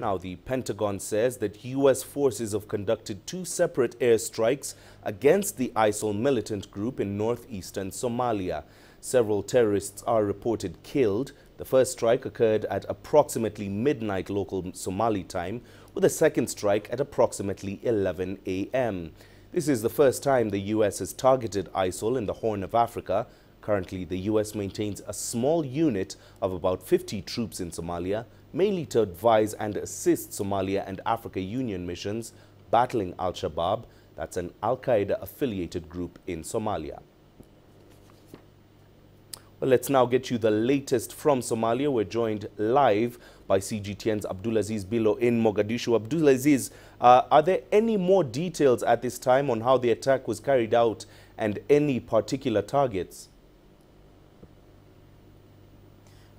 Now, the Pentagon says that U.S. forces have conducted 2 separate airstrikes against the ISIL militant group in northeastern Somalia. Several terrorists are reported killed. The first strike occurred at approximately midnight local Somali time, with a second strike at approximately 11 a.m. This is the first time the U.S. has targeted ISIL in the Horn of Africa. Currently, the U.S. maintains a small unit of about 50 troops in Somalia, mainly to advise and assist Somalia and Africa Union missions battling Al-Shabaab. That's an Al-Qaeda-affiliated group in Somalia. Well, let's now get you the latest from Somalia. We're joined live by CGTN's Abdulaziz Bilo in Mogadishu. Abdulaziz, are there any more details at this time on how the attack was carried out and any particular targets?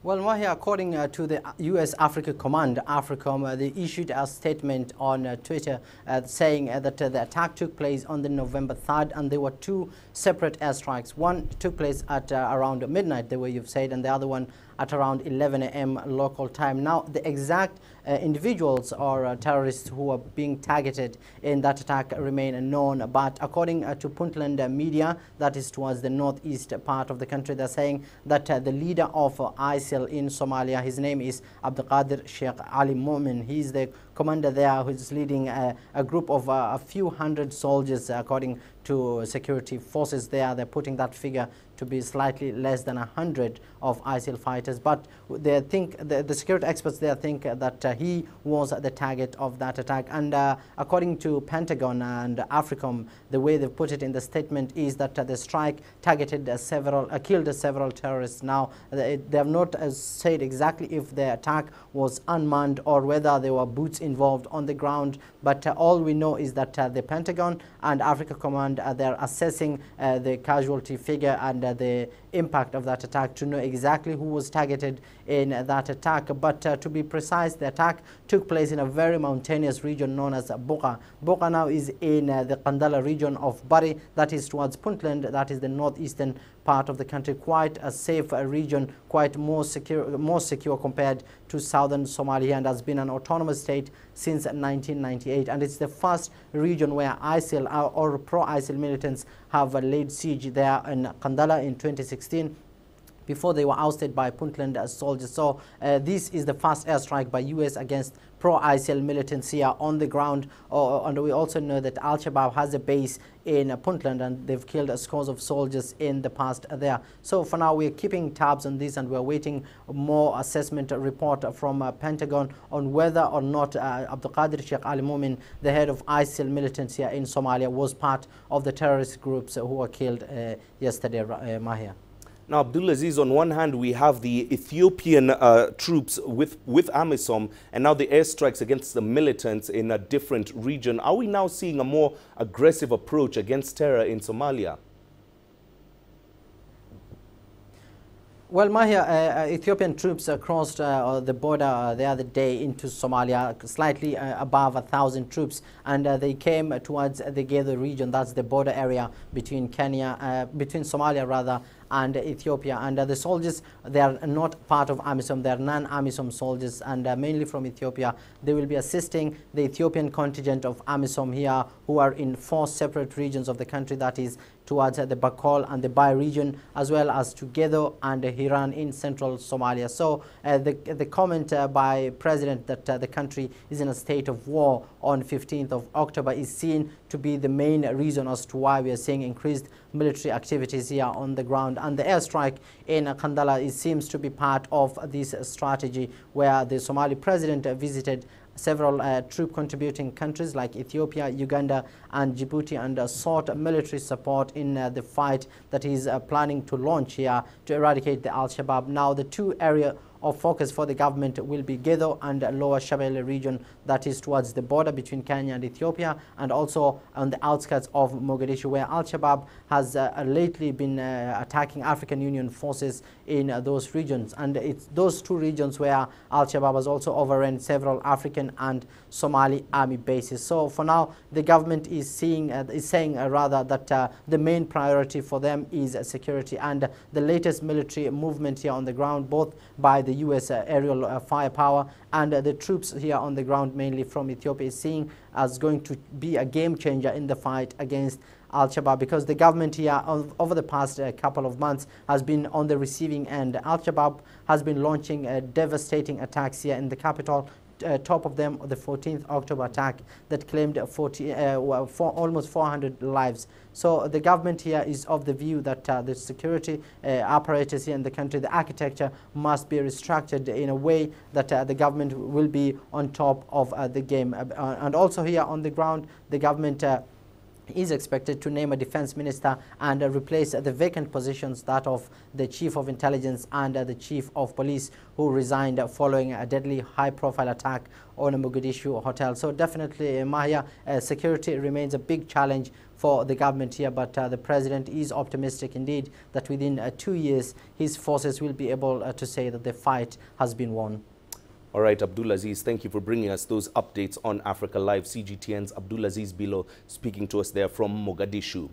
Well, Mahia, according to the U.S. Africa Command, AFRICOM, they issued a statement on Twitter saying that the attack took place on the November 3rd, and there were 2 separate airstrikes. One took place at around midnight, the way you've said, and the other one at around 11 a.m. local time. Now, the exact individuals or terrorists who are being targeted in that attack remain unknown, but according to Puntland media, that is towards the northeast part of the country, they're saying that the leader of ISIL in Somalia, his name is Abdulqadir Sheikh Ali Mu'min. He's the commander there who's leading a group of a few hundred soldiers, according to security forces there. They're putting that figure to be slightly less than 100 of ISIL fighters, but they think the security experts there think that he was the target of that attack. And according to Pentagon and AFRICOM, the way they've put it in the statement is that the strike targeted killed several terrorists. Now, they have not said exactly if the attack was unmanned or whether there were boots involved on the ground, but all we know is that the Pentagon and Africa Command, they're assessing the casualty figure and the impact of that attack to know exactly who was targeted in that attack. But to be precise, the attack took place in a very mountainous region known as Boqa. Boqa now is in the Kandala region of Bari, that is towards Puntland, that is the northeastern part of the country, quite a safe region, quite more secure compared to southern Somalia, and has been an autonomous state since 1998. And it's the first region where ISIL or pro-ISIL militants have laid siege there in Kandala in 2016. Before they were ousted by Puntland soldiers. So this is the first airstrike by U.S. against pro-ISIL militants here on the ground. And we also know that Al-Shabaab has a base in Puntland, and they've killed scores of soldiers in the past there. So for now, we're keeping tabs on this, and we're waiting more assessment report from Pentagon on whether or not Abdulqadir Sheikh Ali Mu'min, the head of ISIL militants here in Somalia, was part of the terrorist groups who were killed yesterday, Mahia. Now, Abdulaziz, on one hand, we have the Ethiopian troops with AMISOM, and now the airstrikes against the militants in a different region. Are we now seeing a more aggressive approach against terror in Somalia? Well, Mahia, Ethiopian troops crossed the border the other day into Somalia, slightly above 1,000 troops, and they came towards the Gedo region. That's the border area between between Somalia rather, and Ethiopia. And the soldiers, they are not part of AMISOM, they are non-AMISOM soldiers, and mainly from Ethiopia. They will be assisting the Ethiopian contingent of AMISOM here, who are in 4 separate regions of the country, that is towards the Bakol and the Bai region, as well as to Gedo and Hiran in central Somalia. So the comment by President that the country is in a state of war on 15th of October is seen to be the main reason as to why we are seeing increased military activities here on the ground. And the airstrike in Kandala seems to be part of this strategy, where the Somali president visited several troop contributing countries like Ethiopia, Uganda and Djibouti, and sought military support in the fight that he's planning to launch here to eradicate the Al-Shabaab. Now, the 2 areas of focus for the government will be Gedo and Lower Shabelle region, that is towards the border between Kenya and Ethiopia, and also on the outskirts of Mogadishu, where Al-Shabaab has lately been attacking African Union forces in those regions. And it's those 2 regions where Al-Shabaab has also overrun several African and Somali army bases. So for now, the government is saying rather that the main priority for them is security, and the latest military movement here on the ground, both by the the U.S. Aerial firepower, and the troops here on the ground, mainly from Ethiopia, is seeing as going to be a game changer in the fight against Al-Shabaab, because the government here over the past couple of months has been on the receiving end. Al-Shabaab has been launching devastating attacks here in the capital. Top of them, the 14th October attack that claimed almost 400 lives. So the government here is of the view that the security apparatus here in the country, the architecture must be restructured in a way that the government will be on top of the game. And also here on the ground, the government is expected to name a defense minister and replace the vacant positions, that of the chief of intelligence and the chief of police, who resigned following a deadly high-profile attack on a Mogadishu hotel. So definitely, Mahia, security remains a big challenge for the government here, but the president is optimistic indeed that within 2 years his forces will be able to say that the fight has been won. All right, Abdulaziz, thank you for bringing us those updates on Africa Live. CGTN's Abdulaziz Bilo speaking to us there from Mogadishu.